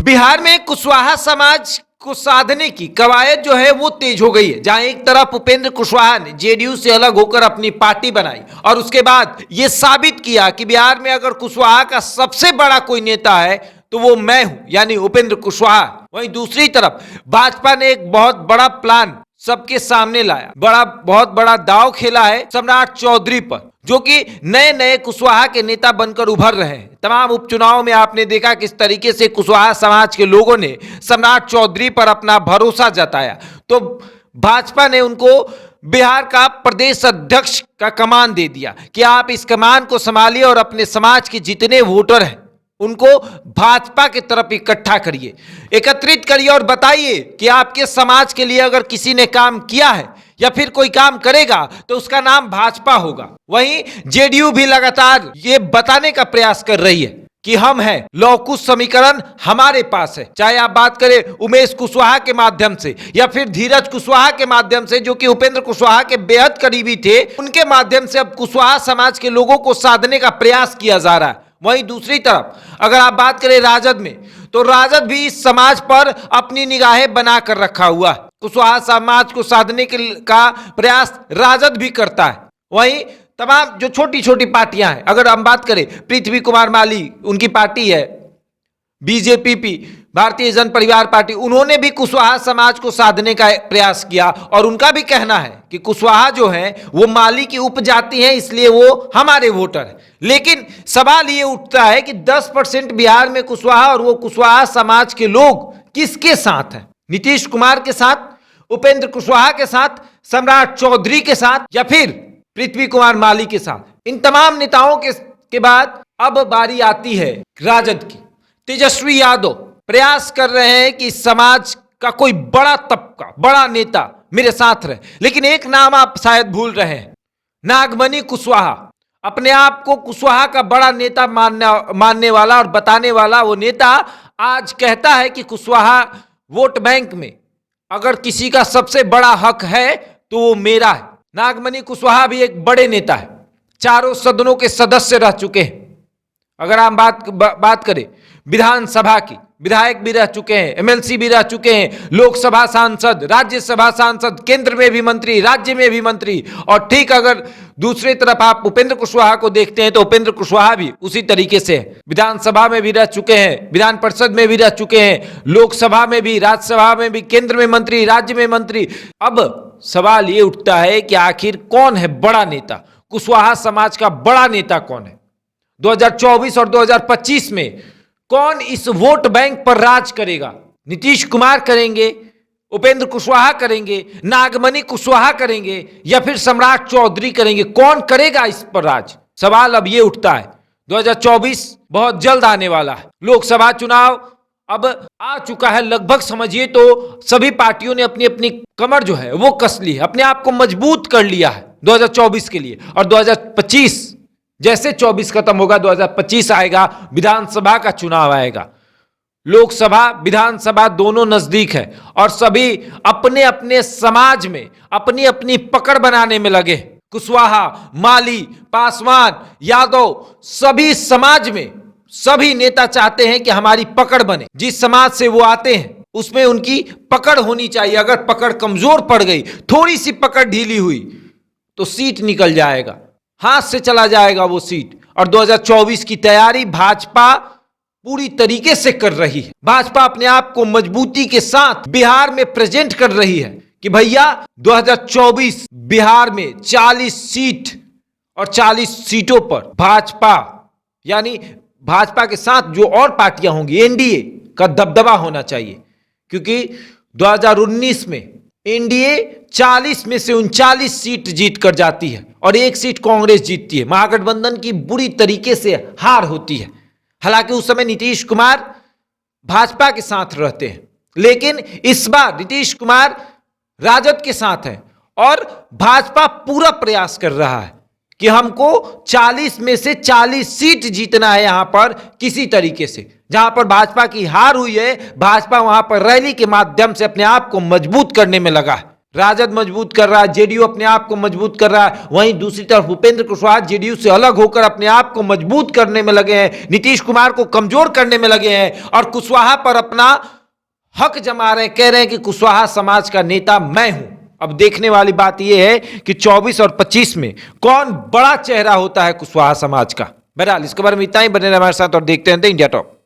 बिहार में कुशवाहा समाज को साधने की कवायद जो है वो तेज हो गई है। जहां एक तरफ उपेंद्र कुशवाहा ने जेडीयू से अलग होकर अपनी पार्टी बनाई और उसके बाद ये साबित किया कि बिहार में अगर कुशवाहा का सबसे बड़ा कोई नेता है तो वो मैं हूं, यानी उपेंद्र कुशवाहा। वहीं दूसरी तरफ भाजपा ने एक बहुत बड़ा प्लान सबके सामने लाया, बहुत बड़ा दांव खेला है सम्राट चौधरी पर, जो कि नए नए कुशवाहा के नेता बनकर उभर रहे हैं। तमाम उपचुनाव में आपने देखा किस तरीके से कुशवाहा समाज के लोगों ने सम्राट चौधरी पर अपना भरोसा जताया, तो भाजपा ने उनको बिहार का प्रदेश अध्यक्ष का कमान दे दिया कि आप इस कमान को संभालिए और अपने समाज के जितने वोटर हैं उनको भाजपा की तरफ इकट्ठा करिए, एकत्रित करिए और बताइए कि आपके समाज के लिए अगर किसी ने काम किया है या फिर कोई काम करेगा तो उसका नाम भाजपा होगा। वहीं जेडीयू भी लगातार ये बताने का प्रयास कर रही है कि हम हैं, लौकुश समीकरण हमारे पास है। चाहे आप बात करें उमेश कुशवाहा के माध्यम से या फिर धीरज कुशवाहा के माध्यम से, जो कि उपेंद्र कुशवाहा के बेहद करीबी थे, उनके माध्यम से अब कुशवाहा समाज के लोगों को साधने का प्रयास किया जा रहा है। वहीं दूसरी तरफ अगर आप बात करें राजद में, तो राजद भी इस समाज पर अपनी निगाहें बनाकर रखा हुआ है। कुशवाहा समाज को साधने का प्रयास राजद भी करता है। वहीं तमाम जो छोटी छोटी पार्टियां हैं, अगर हम बात करें पृथ्वी कुमार माली, उनकी पार्टी है बीजेपी, भारतीय जन परिवार पार्टी, उन्होंने भी कुशवाहा समाज को साधने का प्रयास किया और उनका भी कहना है कि कुशवाहा जो है वो माली की उपजाति है, इसलिए वो हमारे वोटर है। लेकिन सवाल ये उठता है कि 10% बिहार में कुशवाहा, और वो कुशवाहा समाज के लोग किसके साथ हैं? नीतीश कुमार के साथ, उपेंद्र कुशवाहा के साथ, सम्राट चौधरी के साथ, या फिर पृथ्वी कुमार माली के साथ? इन तमाम नेताओं के बाद अब बारी आती है राजद की। तेजस्वी यादव प्रयास कर रहे हैं कि समाज का कोई बड़ा तबका, बड़ा नेता मेरे साथ रहे, लेकिन एक नाम आप शायद भूल रहे हैं, नागमणि कुशवाहा। अपने आप को कुशवाहा का बड़ा नेता मानने वाला और बताने वाला वो नेता आज कहता है कि कुशवाहा वोट बैंक में अगर किसी का सबसे बड़ा हक है तो वो मेरा है। नागमणि कुशवाहा भी एक बड़े नेता है, चारों सदनों के सदस्य रह चुके हैं। अगर हम बात करें विधानसभा की, विधायक भी रह चुके हैं, एमएलसी भी रह चुके हैं, लोकसभा सांसद, राज्यसभा सांसद, केंद्र में भी मंत्री, राज्य में भी मंत्री। और ठीक अगर दूसरी तरफ आप उपेंद्र कुशवाहा को देखते हैं तो उपेंद्र कुशवाहा भी उसी तरीके से विधानसभा में भी रह चुके हैं, विधान परिषद में भी रह चुके हैं, लोकसभा में भी, राज्यसभा में भी, केंद्र में मंत्री, राज्य में मंत्री। अब सवाल ये उठता है कि आखिर कौन है बड़ा नेता? कुशवाहा समाज का बड़ा नेता कौन है? 2024 और 2025 में कौन इस वोट बैंक पर राज करेगा? नीतीश कुमार करेंगे, उपेंद्र कुशवाहा करेंगे, नागमणि कुशवाहा करेंगे, या फिर सम्राट चौधरी करेंगे? कौन करेगा इस पर राज? सवाल अब ये उठता है। 2024 बहुत जल्द आने वाला है, लोकसभा चुनाव अब आ चुका है लगभग, समझिए तो सभी पार्टियों ने अपनी अपनी कमर जो है वो कस ली है, अपने आप को मजबूत कर लिया है 2024 के लिए। और 2025 जैसे 24 खत्म होगा, 2025 आएगा, विधानसभा का चुनाव आएगा। लोकसभा विधानसभा दोनों नजदीक है और सभी अपने अपने समाज में अपनी अपनी पकड़ बनाने में लगे। कुशवाहा, माली, पासवान, यादव, सभी समाज में सभी नेता चाहते हैं कि हमारी पकड़ बने। जिस समाज से वो आते हैं उसमें उनकी पकड़ होनी चाहिए। अगर पकड़ कमजोर पड़ गई, थोड़ी सी पकड़ ढीली हुई तो सीट निकल जाएगा, हाथ से चला जाएगा वो सीट। और 2024 की तैयारी भाजपा पूरी तरीके से कर रही है। भाजपा अपने आप को मजबूती के साथ बिहार में प्रेजेंट कर रही है कि भैया 2024 बिहार में 40 सीट और 40 सीटों पर भाजपा, यानी भाजपा के साथ जो और पार्टियां होंगी, एनडीए का दबदबा होना चाहिए। क्योंकि 2019 में एनडीए 40 में से 39 सीट जीत कर जाती है और 1 सीट कांग्रेस जीतती है। महागठबंधन की बुरी तरीके से हार होती है। हालांकि उस समय नीतीश कुमार भाजपा के साथ रहते हैं, लेकिन इस बार नीतीश कुमार राजद के साथ है और भाजपा पूरा प्रयास कर रहा है कि हमको 40 में से 40 सीट जीतना है यहां पर किसी तरीके से। जहां पर भाजपा की हार हुई है, भाजपा वहां पर रैली के माध्यम से अपने आप को मजबूत करने में लगा है। राजद मजबूत कर रहा है, जेडीयू अपने आप को मजबूत कर रहा है, वहीं दूसरी तरफ उपेंद्र कुशवाहा जेडीयू से अलग होकर अपने आप को मजबूत करने में लगे हैं, नीतीश कुमार को कमजोर करने में लगे हैं और कुशवाहा पर अपना हक जमा रहे हैं, कह रहे हैं कि कुशवाहा समाज का नेता मैं हूं। अब देखने वाली बात यह है कि 24 और 25 में कौन बड़ा चेहरा होता है कुशवाहा समाज का। बहरहाल इसके बारे में इतना ही, बने रहे हमारे साथ और देखते हैं इंडिया टॉप।